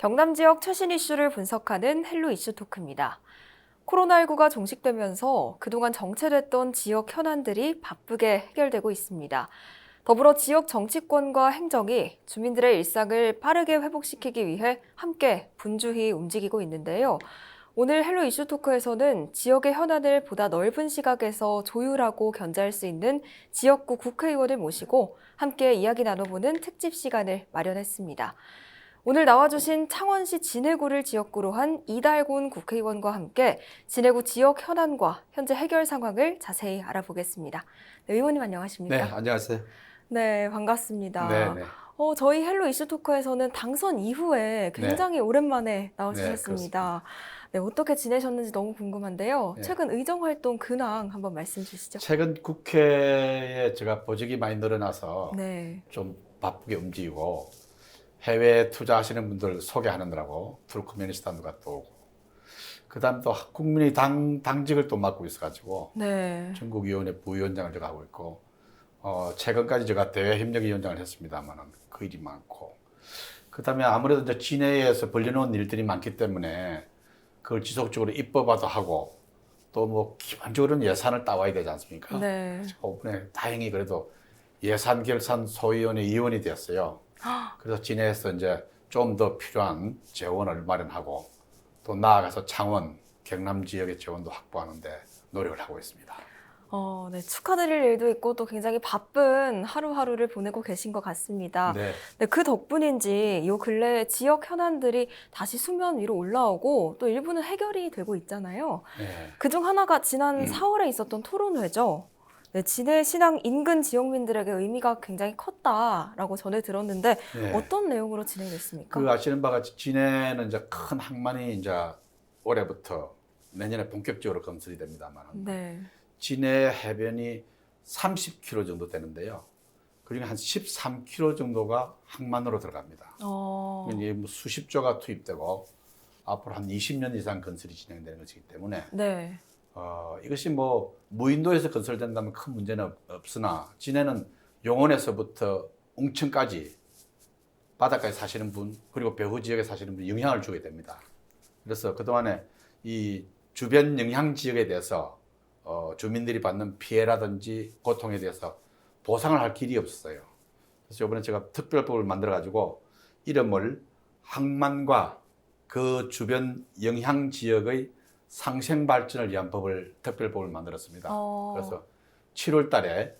경남 지역 최신 이슈를 분석하는 헬로 이슈 토크입니다. 코로나19가 종식되면서 그동안 정체됐던 지역 현안들이 바쁘게 해결되고 있습니다. 더불어 지역 정치권과 행정이 주민들의 일상을 빠르게 회복시키기 위해 함께 분주히 움직이고 있는데요. 오늘 헬로 이슈 토크에서는 지역의 현안을 보다 넓은 시각에서 조율하고 견제할 수 있는 지역구 국회의원을 모시고 함께 이야기 나눠보는 특집 시간을 마련했습니다. 오늘 나와주신 창원시 진해구를 지역구로 한 이달곤 국회의원과 함께 진해구 지역 현안과 현재 해결 상황을 자세히 알아보겠습니다. 네, 의원님 안녕하십니까? 네, 안녕하세요. 네, 반갑습니다. 네, 네. 저희 헬로 이슈 토크에서는 당선 이후에 굉장히 오랜만에 나와주셨습니다. 네, 어떻게 지내셨는지 너무 궁금한데요. 네. 최근 의정활동 근황 한번 말씀 주시죠. 최근 국회에 제가 보직이 많이 늘어나서 네. 좀 바쁘게 움직이고 해외 투자하시는 분들 소개하느라고 투르크메니스탄도 갔다 오고 그다음 또 국민의당 당직을 또 맡고 있어가지고 네. 전국위원회 부위원장을 제가 하고 있고 최근까지 제가 대외협력위원장을 했습니다만은 그 일이 많고 그다음에 아무래도 이제 진해에서 벌려놓은 일들이 많기 때문에 그걸 지속적으로 입법화도 하고 또 뭐 기본적으로는 예산을 따와야 되지 않습니까? 네. 이번에 다행히 그래도 예산 결산 소위원회 위원이 되었어요. 그래서 진해에서 이제 좀 더 필요한 재원을 마련하고 또 나아가서 창원, 경남 지역의 재원도 확보하는데 노력을 하고 있습니다. 네, 축하드릴 일도 있고 또 굉장히 바쁜 하루하루를 보내고 계신 것 같습니다. 네. 네, 그 덕분인지 요 근래 지역 현안들이 다시 수면 위로 올라오고 또 일부는 해결이 되고 있잖아요. 네. 그중 하나가 지난 4월에 있었던 토론회죠. 네, 진해 신항 인근 지역민들에게 의미가 굉장히 컸다라고 전해 들었는데 네. 어떤 내용으로 진행됐습니까? 그 아시는 바와 같이 진해는 이제 큰 항만이 이제 올해부터 내년에 본격적으로 건설이 됩니다만 네. 진해 해변이 30km 정도 되는데요. 그중에 한 13km 정도가 항만으로 들어갑니다. 이게 뭐 수십조가 투입되고 앞으로 한 20년 이상 건설이 진행되는 것이기 때문에 네. 이것이 뭐 무인도에서 건설된다면 큰 문제는 없으나 진해는 용원에서부터 웅천까지 바닷가에 사시는 분 그리고 배후 지역에 사시는 분 영향을 주게 됩니다. 그래서 그동안에 이 주변 영향 지역에 대해서 주민들이 받는 피해라든지 고통에 대해서 보상을 할 길이 없었어요. 그래서 이번에 제가 특별법을 만들어가지고 이름을 항만과 그 주변 영향 지역의 상생 발전을 위한 법을 특별법을 만들었습니다. 그래서 7월 달에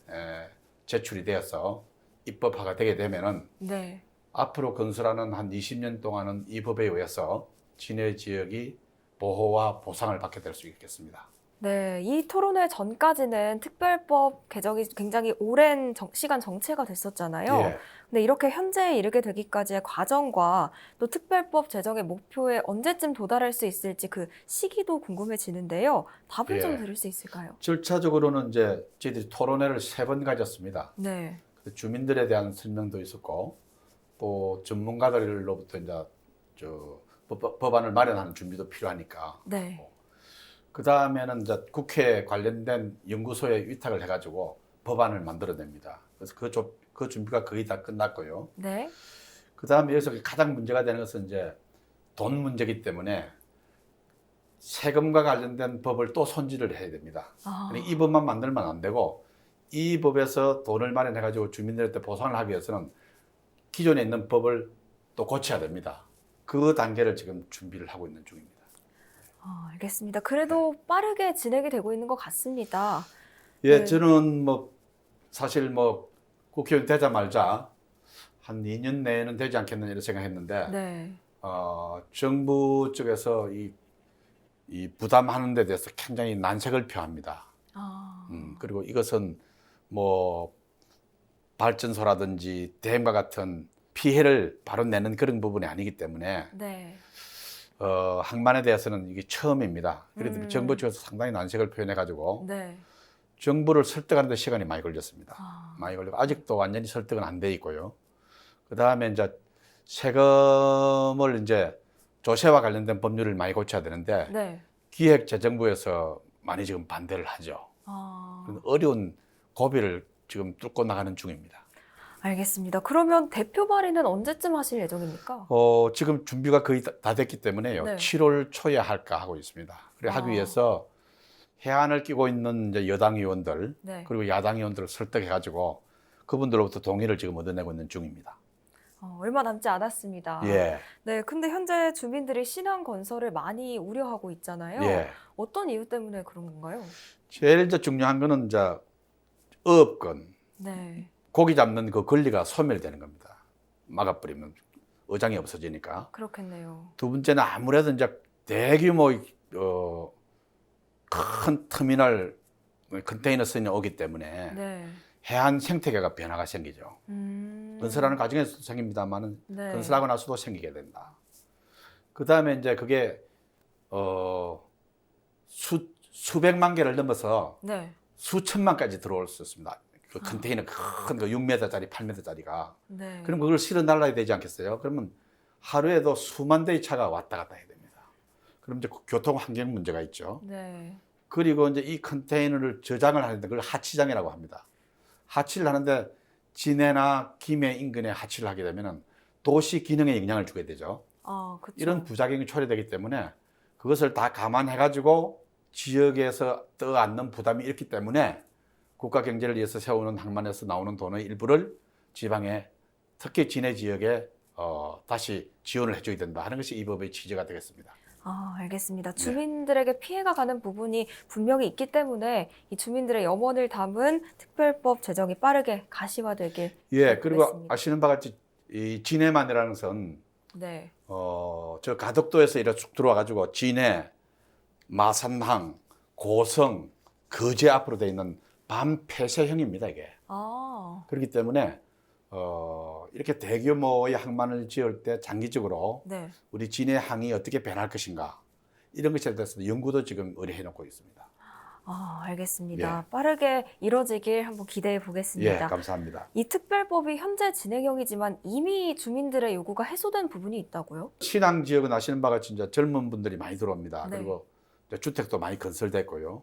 제출이 되어서 입법화가 되게 되면은 네. 앞으로 건설하는 한 20년 동안은 이 법에 의해서 진해 지역이 보호와 보상을 받게 될 수 있겠습니다. 네, 이 토론회 전까지는 특별법 개정이 굉장히 오랜 시간 정체가 됐었잖아요. 예. 근데 이렇게 현재에 이르게 되기까지의 과정과 또 특별법 제정의 목표에 언제쯤 도달할 수 있을지 그 시기도 궁금해지는데요. 답을 좀 예. 들을 수 있을까요? 절차적으로는 이제 저희들이 토론회를 3번 가졌습니다. 네. 주민들에 대한 설명도 있었고 또 전문가들로부터 이제 법안을 마련하는 준비도 필요하니까. 네. 그 다음에는 이제 국회 관련된 연구소에 위탁을 해가지고 법안을 만들어냅니다. 그래서 그 준비가 거의 다 끝났고요. 네. 그 다음에 여기서 가장 문제가 되는 것은 이제 돈 문제이기 때문에 세금과 관련된 법을 또 손질을 해야 됩니다. 이 법만 만들면 안 되고 이 법에서 돈을 마련해가지고 주민들한테 보상을 하기 위해서는 기존에 있는 법을 또 고쳐야 됩니다. 그 단계를 지금 준비를 하고 있는 중입니다. 알겠습니다. 그래도 빠르게 진행이 되고 있는 것 같습니다. 예, 네. 저는 사실 국회의원 되자마자 한 2년 내에는 되지 않겠느냐 이렇게 생각했는데 네. 정부 쪽에서 이 부담하는 데 대해서 굉장히 난색을 표합니다. 그리고 이것은 발전소라든지 댐과 같은 피해를 바로 내는 그런 부분이 아니기 때문에 네. 항만에 대해서는 이게 처음입니다. 그래도 정부 쪽에서 상당히 난색을 표현해가지고 네. 정부를 설득하는 데 시간이 많이 걸렸습니다. 많이 걸리고 아직도 완전히 설득은 안 돼 있고요. 그 다음에 이제 세금을 이제 조세와 관련된 법률을 많이 고쳐야 되는데 네. 기획재정부에서 많이 지금 반대를 하죠. 어려운 고비를 지금 뚫고 나가는 중입니다. 알겠습니다. 그러면 대표 발의는 언제쯤 하실 예정입니까? 지금 준비가 거의 다 됐기 때문에요. 네. 7월 초에 할까 하고 있습니다. 그래 하기 위해서 해안을 끼고 있는 이제 여당 의원들 네. 그리고 야당 의원들을 설득해가지고 그분들로부터 동의를 지금 얻어내고 있는 중입니다. 얼마 남지 않았습니다. 예, 네, 근데 현재 주민들이 신안 건설을 많이 우려하고 있잖아요. 예. 어떤 이유 때문에 그런 건가요? 제일 이제 중요한 거는 이제 어업권, 네. 고기 잡는 그 권리가 소멸되는 겁니다. 막아버리면 어장이 없어지니까. 그렇겠네요. 두 번째는 아무래도 이제 대규모 큰 터미널 컨테이너 선이 오기 때문에 네. 해안 생태계가 변화가 생기죠. 건설하는 과정에서도 생깁니다만은 네. 건설하고 나서도 생기게 된다. 그 다음에 이제 그게 수백만 개를 넘어서 네. 수천만까지 들어올 수 있습니다. 그 컨테이너 큰 거 6m짜리, 8m짜리가. 네. 그럼 그걸 실어 날라야 되지 않겠어요? 그러면 하루에도 수만 대의 차가 왔다 갔다 해야 됩니다. 그럼 이제 교통 환경 문제가 있죠. 네. 그리고 이제 이 컨테이너를 저장을 하는데 그걸 하치장이라고 합니다. 하치를 하는데 진해나 김해 인근에 하치를 하게 되면은 도시 기능에 영향을 주게 되죠. 그쵸. 이런 부작용이 초래되기 때문에 그것을 다 감안해 가지고 지역에서 떠안는 부담이 있기 때문에 국가 경제를 위해서 세우는 항만에서 나오는 돈의 일부를 지방에 특히 진해 지역에 다시 지원을 해줘야 된다 하는 것이 이 법의 취지가 되겠습니다. 알겠습니다. 네. 주민들에게 피해가 가는 부분이 분명히 있기 때문에 이 주민들의 염원을 담은 특별법 제정이 빠르게 가시화되길 예, 그리고 바라겠습니다. 아시는 바와 같이 이 진해만이라는 선, 네. 저 가덕도에서 이렇게 쭉 들어와 가지고 진해, 마산항, 고성, 거제 앞으로 돼 있는 반폐쇄형입니다, 이게. 그렇기 때문에 이렇게 대규모의 항만을 지을 때 장기적으로 네. 우리 진해항이 어떻게 변할 것인가 이런 것에 대해서 연구도 지금 의뢰해 놓고 있습니다. 알겠습니다. 빠르게 이뤄지길 한번 기대해 예, 보겠습니다. 감사합니다. 이 특별법이 현재 진행형이지만 이미 주민들의 요구가 해소된 부분이 있다고요? 신앙 지역은 아시는 바가 진짜 젊은 분들이 많이 들어옵니다. 네. 그리고 이제 주택도 많이 건설됐고요.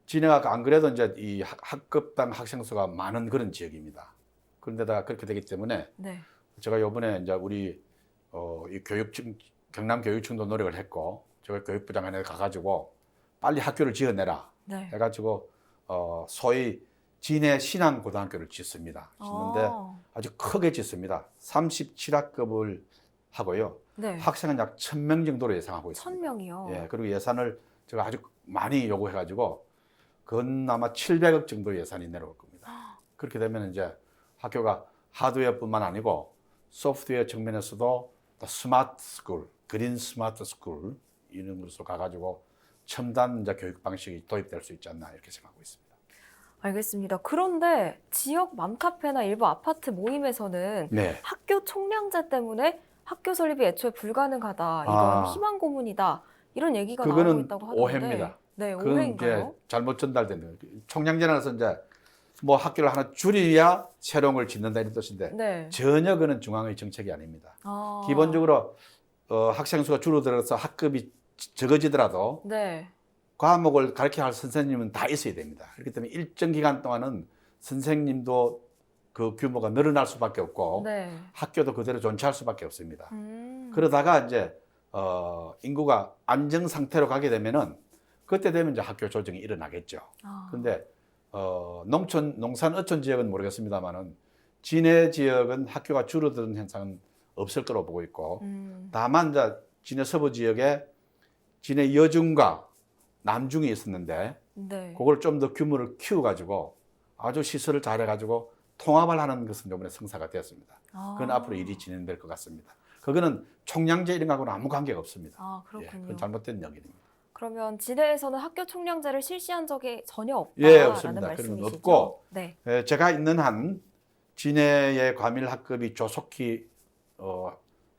진해가 안 그래도 이제 이 학급당 학생 수가 많은 그런 지역입니다. 그런데다가 그렇게 되기 때문에 네. 제가 이번에 이제 우리 이 교육청 경남 교육청도 노력을 했고 제가 교육부장한테 가가지고 빨리 학교를 지어내라 네. 해가지고 소위 진해 신앙고등학교를 짓습니다. 짓는데 아주 크게 짓습니다. 37학급을 하고요. 네. 학생은 약 1,000명 정도로 예상하고 있습니다. 1,000명이요. 예, 그리고 예산을 제가 아주 많이 요구해가지고 그건 아마 700억 정도 예산이 내려올 겁니다. 그렇게 되면 이제 학교가 하드웨어뿐만 아니고 소프트웨어 측면에서도 스마트 스쿨, 그린 스마트 스쿨 이런 것으로 가가지고 첨단 이제 교육 방식이 도입될 수 있지 않나 이렇게 생각하고 있습니다. 알겠습니다. 그런데 지역 맘카페나 일부 아파트 모임에서는 네. 학교 총량제 때문에 학교 설립이 애초에 불가능하다. 이건 희망 고문이다. 이런 얘기가 나오고 그거는 있다고 하던데. 오해입니다. 네, 그건 오해인가요? 이제 잘못 전달된 거예요. 총량제라서 이제 뭐 학교를 하나 줄여야 새로운 걸 짓는다 이런 뜻인데 네. 전혀 그는 중앙의 정책이 아닙니다. 아, 기본적으로 학생 수가 줄어들어서 학급이 적어지더라도 네. 과목을 가르쳐야 할 선생님은 다 있어야 됩니다. 그렇기 때문에 일정 기간 동안은 선생님도 그 규모가 늘어날 수밖에 없고 네. 학교도 그대로 존치할 수밖에 없습니다. 음. 그러다가 이제 인구가 안정 상태로 가게 되면은 그때 되면 이제 학교 조정이 일어나겠죠. 그런데 농산 어촌 지역은 모르겠습니다만은 진해 지역은 학교가 줄어드는 현상은 없을 거로 보고 있고 다만 이제 진해 서부 지역에 진해 여중과 남중이 있었는데 네. 그걸 좀 더 규모를 키워가지고 아주 시설을 잘해가지고 통합을 하는 것은 이번에 성사가 되었습니다. 그건 앞으로 일이 진행될 것 같습니다. 그거는 총량제 이런 거하고는 아무 관계가 없습니다. 그렇군요. 그건 잘못된 얘기입니다. 그러면 진해에서는 학교 총량제를 실시한 적이 전혀 없다라는 예, 없습니다. 말씀이시죠? 그런 건 없고 네. 제가 있는 한 진해의 과밀 학급이 조속히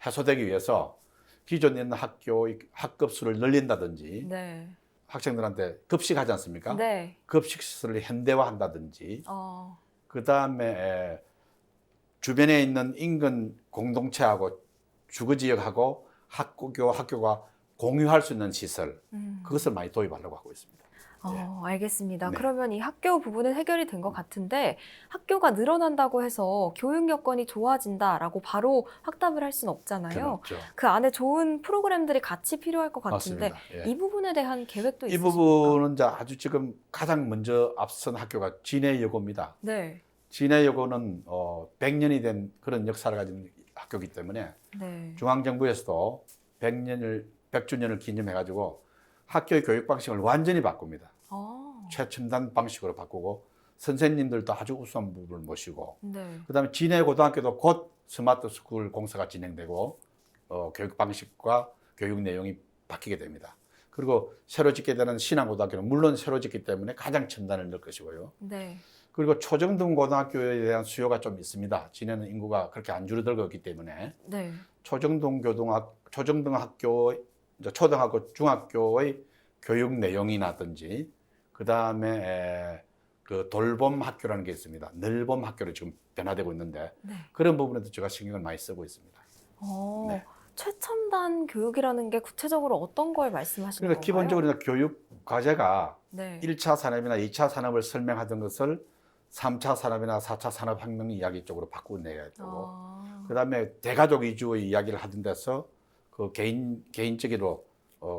해소되기 위해서 기존에 있는 학교의 학급 수를 늘린다든지 네. 학생들한테 급식하지 않습니까? 네. 급식 시설을 현대화한다든지 어, 그 다음에 주변에 있는 인근 공동체하고 주거 지역하고 학교가 공유할 수 있는 시설 그것을 많이 도입하려고 하고 있습니다. 알겠습니다. 네. 그러면 이 학교 부분은 해결이 된 것 같은데 학교가 늘어난다고 해서 교육 여건이 좋아진다라고 바로 확답을 할 수는 없잖아요. 그렇죠. 그 안에 좋은 프로그램들이 같이 필요할 것 같은데 맞습니다. 예. 이 부분에 대한 계획도 이 있으십니까? 부분은 이제 아주 지금 가장 먼저 앞선 학교가 진해여고입니다. 네. 진해여고는 100년이 된 그런 역사를 가진 학교이기 때문에 네. 중앙정부에서도 100주년을 기념해가지고 학교의 교육 방식을 완전히 바꿉니다. 최첨단 방식으로 바꾸고 선생님들도 아주 우수한 분을 모시고 네. 그다음에 진해고등학교도 곧 스마트 스쿨 공사가 진행되고 교육 방식과 교육 내용이 바뀌게 됩니다. 그리고 새로 짓게 되는 신안고등학교는 물론 새로 짓기 때문에 가장 첨단을 넣을 것이고요. 네. 그리고 초중등 고등학교에 대한 수요가 좀 있습니다. 진해는 인구가 그렇게 안 줄어들고 있기 때문에 네. 초중등 학교, 초등학교, 중학교의 교육 내용이라든지 그다음에 그 돌봄 학교라는 게 있습니다. 늘봄 학교로 지금 변화되고 있는데 네. 그런 부분에도 제가 신경을 많이 쓰고 있습니다. 네. 최첨단 교육이라는 게 구체적으로 어떤 걸 말씀하시는 그러니까 건가요? 기본적으로 교육 과제가 네. 1차 산업이나 2차 산업을 설명하던 것을 3차 산업이나 4차 산업혁명 이야기 쪽으로 바꾸내야 되고 그다음에 대가족 위주의 이야기를 하던 데서 그 개인적으로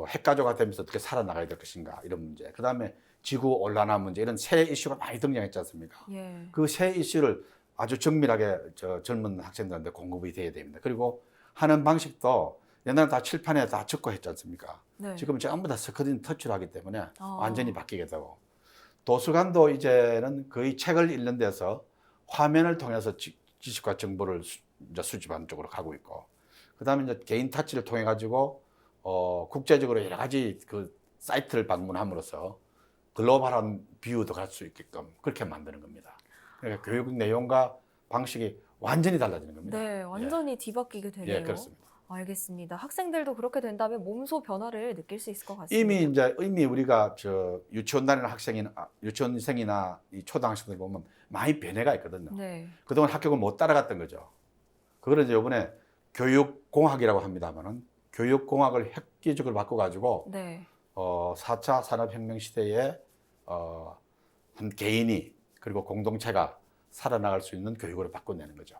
핵가족화 되면서 어떻게 살아나가야 될 것인가 이런 문제 그다음에 지구 온난화 문제 이런 새 이슈가 많이 등장했지 않습니까? 예. 그 새 이슈를 아주 정밀하게 젊은 학생들한테 공급이 돼야 됩니다. 그리고 하는 방식도 옛날에 다 칠판에 다 적고 했지 않습니까? 네. 지금 전부 다 스크린 터치로 하기 때문에 완전히 바뀌게 되고 도서관도 이제는 거의 책을 읽는 데서 화면을 통해서 지식과 정보를 이제 수집하는 쪽으로 가고 있고 그다음에 이제 개인 타치를 통해 가지고 국제적으로 여러 가지 그 사이트를 방문함으로써 글로벌한 뷰도 갈 수 있게끔 그렇게 만드는 겁니다. 그러니까 교육 내용과 방식이 완전히 달라지는 겁니다. 네, 완전히 뒤바뀌게 되네요. 예, 그렇습니다. 알겠습니다. 학생들도 그렇게 된다면 몸소 변화를 느낄 수 있을 것 같습니다. 이미 우리가 유치원 다니는 유치원생이나 이 초등학생들 보면 많이 변해가 있거든요. 네. 그동안 학교를 못 따라갔던 거죠. 그거를 이제 이번에 교육공학이라고 합니다만은 교육공학을 획기적으로 바꿔가지고 네. 4차 산업혁명 시대에 한 개인이 그리고 공동체가 살아나갈 수 있는 교육으로 바꿔내는 거죠.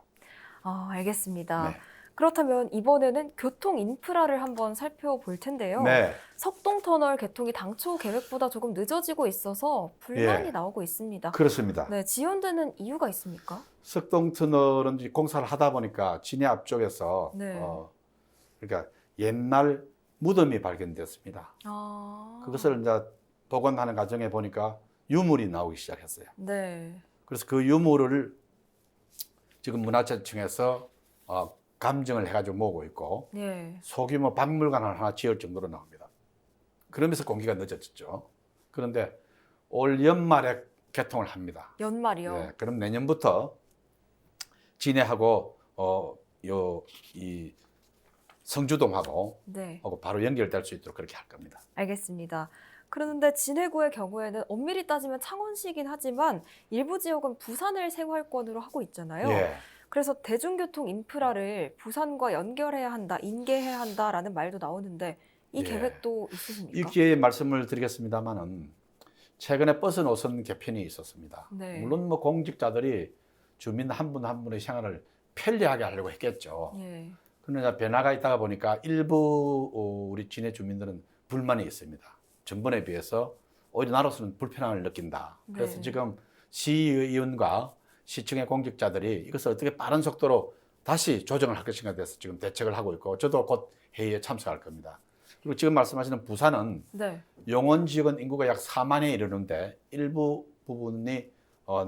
알겠습니다. 네. 그렇다면 이번에는 교통 인프라를 한번 살펴볼 텐데요. 네. 석동터널 개통이 당초 계획보다 조금 늦어지고 있어서 불만이 예. 나오고 있습니다. 그렇습니다. 네, 지연되는 이유가 있습니까? 석동터널은 이제 공사를 하다 보니까 진해 앞쪽에서 네. 그러니까 옛날 무덤이 발견됐습니다. 그것을 이제 복원하는 과정에 보니까 유물이 나오기 시작했어요. 네. 그래서 그 유물을 지금 문화재청에서 감정을 해가지고 모으고 있고 네. 소규모 박물관을 하나 지을 정도로 나옵니다. 그러면서 공기가 늦어졌죠. 그런데 올 연말에 개통을 합니다. 연말이요? 네, 그럼 내년부터 진해하고 이 성주동하고 네. 바로 연결될 수 있도록 그렇게 할 겁니다. 알겠습니다. 그런데 진해구의 경우에는 엄밀히 따지면 창원시이긴 하지만 일부 지역은 부산을 생활권으로 하고 있잖아요. 예. 그래서 대중교통 인프라를 부산과 연결해야 한다, 인계해야 한다라는 말도 나오는데 이 예. 계획도 이 있으십니까? 기회에 말씀을 드리겠습니다만은 최근에 버스 노선 개편이 있었습니다. 네. 물론 뭐 공직자들이 주민 한 분 한 분의 생활을 편리하게 하려고 했겠죠. 예. 그러나 변화가 있다가 보니까 일부 우리 진해 주민들은 불만이 있습니다. 전번에 비해서 오히려 나로서는 불편함을 느낀다. 그래서 네. 지금 시의원과 시청의 공직자들이 이것을 어떻게 빠른 속도로 다시 조정을 할 것인가에 대해서 지금 대책을 하고 있고 저도 곧 회의에 참석할 겁니다. 그리고 지금 말씀하시는 부산은 네. 용원 지역은 인구가 약 4만에 이르는데 일부 부분이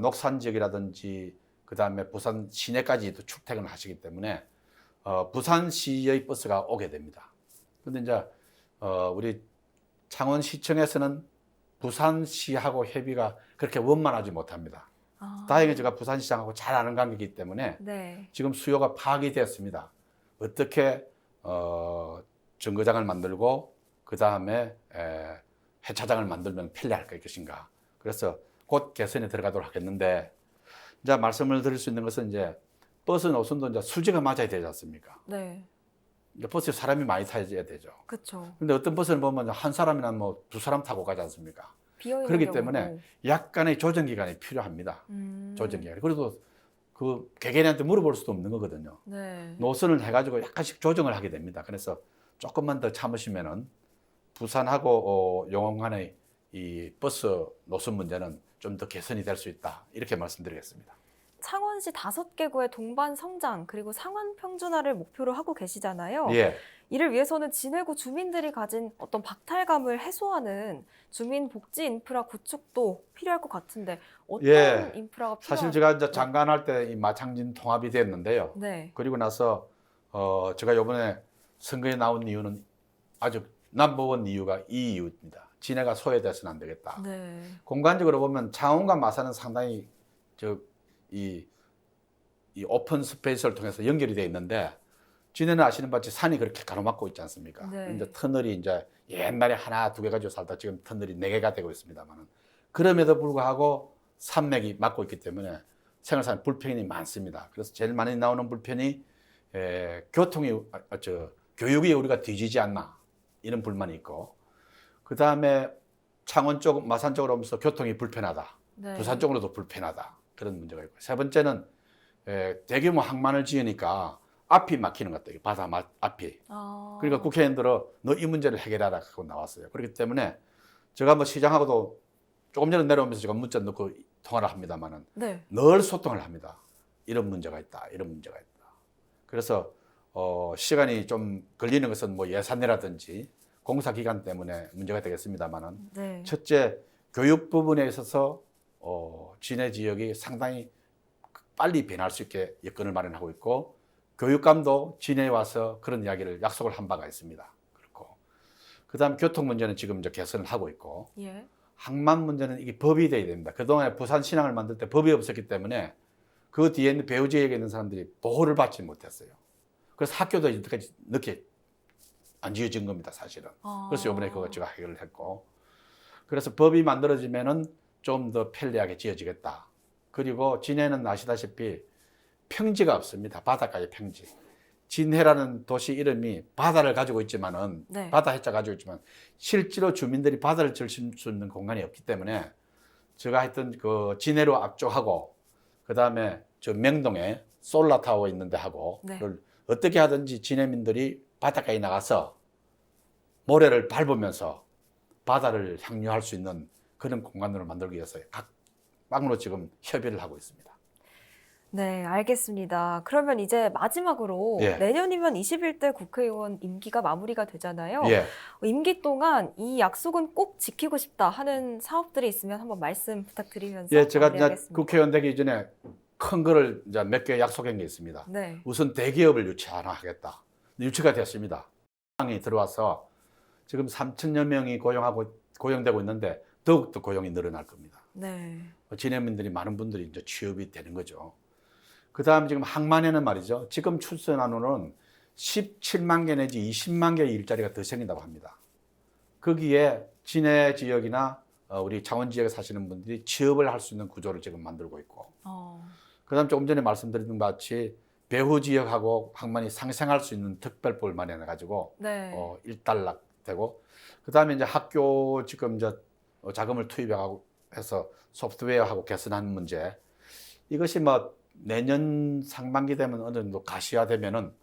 녹산 지역이라든지 그다음에 부산 시내까지도 출퇴근을 하시기 때문에 부산시의 버스가 오게 됩니다. 그런데 이제 우리 창원시청에서는 부산시하고 협의가 그렇게 원만하지 못합니다. 다행히 제가 부산시장하고 잘 아는 관계이기 때문에 네. 지금 수요가 파악이 됐습니다. 어떻게 정거장을 만들고 그 다음에 회차장을 만들면 편리할 것인가. 그래서 곧 개선에 들어가도록 하겠는데 이제 말씀을 드릴 수 있는 것은 이제 버스 노선도 이제 수지가 맞아야 되지 않습니까? 네. 이제 버스에 사람이 많이 타야 되죠. 그렇죠. 근데 어떤 버스는 보면 한 사람이나 뭐 두 사람 타고 가지 않습니까? 비어있는 그렇기 경우도. 때문에 약간의 조정 기간이 필요합니다. 조정 기간. 그래도 그 개개인한테 물어볼 수도 없는 거거든요. 네. 노선을 해가지고 약간씩 조정을 하게 됩니다. 그래서 조금만 더 참으시면은 부산하고 용원 간의 이 버스 노선 문제는 좀 더 개선이 될 수 있다. 이렇게 말씀드리겠습니다. 창원시 5개 구의 동반 성장 그리고 상환 평준화를 목표로 하고 계시잖아요. 예. 이를 위해서는 진해구 주민들이 가진 어떤 박탈감을 해소하는 주민 복지 인프라 구축도 필요할 것 같은데 어떤 예. 인프라가 사실 필요할까요? 제가 이제 장관할 때 이 마창진 통합이 됐는데요. 네. 그리고 나서 제가 이번에 선거에 나온 이유는 아주 넘버원 이유가 이 이유입니다. 진해가 소외돼서는 안 되겠다. 네. 공간적으로 보면 창원과 마산은 상당히 이 오픈 스페이스를 통해서 연결이 되어 있는데 진해는 아시는 바치 산이 그렇게 가로막고 있지 않습니까? 네. 이제 터널이 이제 옛날에 하나 두 개 가지고 살다 지금 터널이 4개가 되고 있습니다만은 그럼에도 불구하고 산맥이 막고 있기 때문에 생활상 불편이 많습니다. 그래서 제일 많이 나오는 불편이 교육이 우리가 뒤지지 않나 이런 불만이 있고 그 다음에 창원 쪽, 마산 쪽으로 오면서 교통이 불편하다. 네. 부산 쪽으로도 불편하다. 그런 문제가 있고. 세 번째는 대규모 항만을 지으니까 앞이 막히는 것 같아요. 바다 앞이. 아. 그러니까 국회의원들은 너 이 문제를 해결하라 하고 나왔어요. 그렇기 때문에 제가 뭐 시장하고도 조금 전에 내려오면서 제가 문자 넣고 통화를 합니다만은 네. 늘 소통을 합니다. 이런 문제가 있다. 이런 문제가 있다. 그래서 시간이 좀 걸리는 것은 뭐 예산이라든지 공사 기간 때문에 문제가 되겠습니다만은 네. 첫째 교육 부분에 있어서 진해 지역이 상당히 빨리 변할 수 있게 여건을 마련하고 있고 교육감도 진해에 와서 그런 이야기를 약속을 한 바가 있습니다. 그렇고 그다음 교통 문제는 지금 이제 개선을 하고 있고 예. 항만 문제는 이게 법이 돼야 됩니다. 그동안에 부산 신항을 만들 때 법이 없었기 때문에 그 뒤에 있는 배후 지역에 있는 사람들이 보호를 받지 못했어요. 그래서 학교도 이때까지 늦게 안 지어진 겁니다, 사실은. 아. 그래서 이번에 그거 제가 해결을 했고 그래서 법이 만들어지면은 좀 더 편리하게 지어지겠다. 그리고 진해는 아시다시피 평지가 없습니다. 바닷가의 평지. 진해라는 도시 이름이 바다를 가지고 있지만은 네. 바다 해자 가지고 있지만 실제로 주민들이 바다를 즐길 수 있는 공간이 없기 때문에 제가 했던 그 진해로 앞쪽하고 그 다음에 저 명동에 솔라타워 있는데 하고 네. 그걸 어떻게 하든지 진해민들이 바닷가에 나가서 모래를 밟으면서 바다를 향유할 수 있는 그런 공간으로 만들기 위해서 각 방으로 지금 협의를 하고 있습니다. 네, 알겠습니다. 그러면 이제 마지막으로 예. 내년이면 21대 국회의원 임기가 마무리가 되잖아요. 예. 임기 동안 이 약속은 꼭 지키고 싶다 하는 사업들이 있으면 한번 말씀 부탁드리면서 예, 제가 이제 마무리하겠습니다. 국회의원 되기 전에 큰 거를 이제 몇 개 약속한 게 있습니다. 네. 우선 대기업을 유치하나 하겠다. 유치가 됐습니다. 상이 들어와서 지금 3천여 명이 고용되고 있는데 더욱더 고용이 늘어날 겁니다. 네. 진해민들이 많은 분들이 이제 취업이 되는 거죠. 그다음 지금 항만에는 말이죠. 지금 출산하는 17만 개 내지 20만 개의 일자리가 더 생긴다고 합니다. 거기에 진해 지역이나 우리 창원 지역에 사시는 분들이 취업을 할 수 있는 구조를 지금 만들고 있고 그다음 조금 전에 말씀드린 것 같이 배후 지역하고 항만이 상생할 수 있는 특별법을 마련해 가지고 네. 일단락되고 그다음에 이제 학교 지금 이제 자금을 투입하고 해서 소프트웨어하고 개선하는 문제 이것이 뭐 내년 상반기 되면 어느 정도 가시화되면은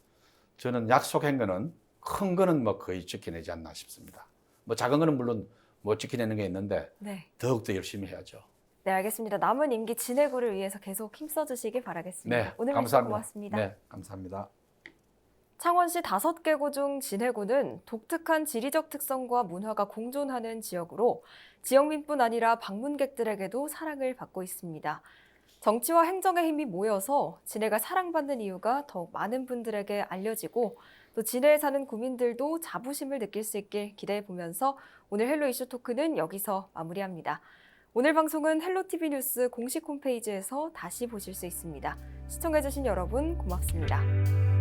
저는 약속한 거는 큰 거는 뭐 거의 지켜내지 않나 싶습니다. 뭐 작은 거는 물론 못 지켜내는 게 있는데 네. 더욱더 열심히 해야죠. 네, 알겠습니다. 남은 임기 진해구를 위해서 계속 힘써 주시기 바라겠습니다. 네, 오늘 말씀 감사합니다. 고맙습니다. 네, 감사합니다. 창원시 5개 구 중 진해구는 독특한 지리적 특성과 문화가 공존하는 지역으로 지역민뿐 아니라 방문객들에게도 사랑을 받고 있습니다. 정치와 행정의 힘이 모여서 진해가 사랑받는 이유가 더욱 많은 분들에게 알려지고 또 진해에 사는 구민들도 자부심을 느낄 수 있길 기대해 보면서 오늘 헬로 이슈 토크는 여기서 마무리합니다. 오늘 방송은 헬로티비 뉴스 공식 홈페이지에서 다시 보실 수 있습니다. 시청해주신 여러분 고맙습니다.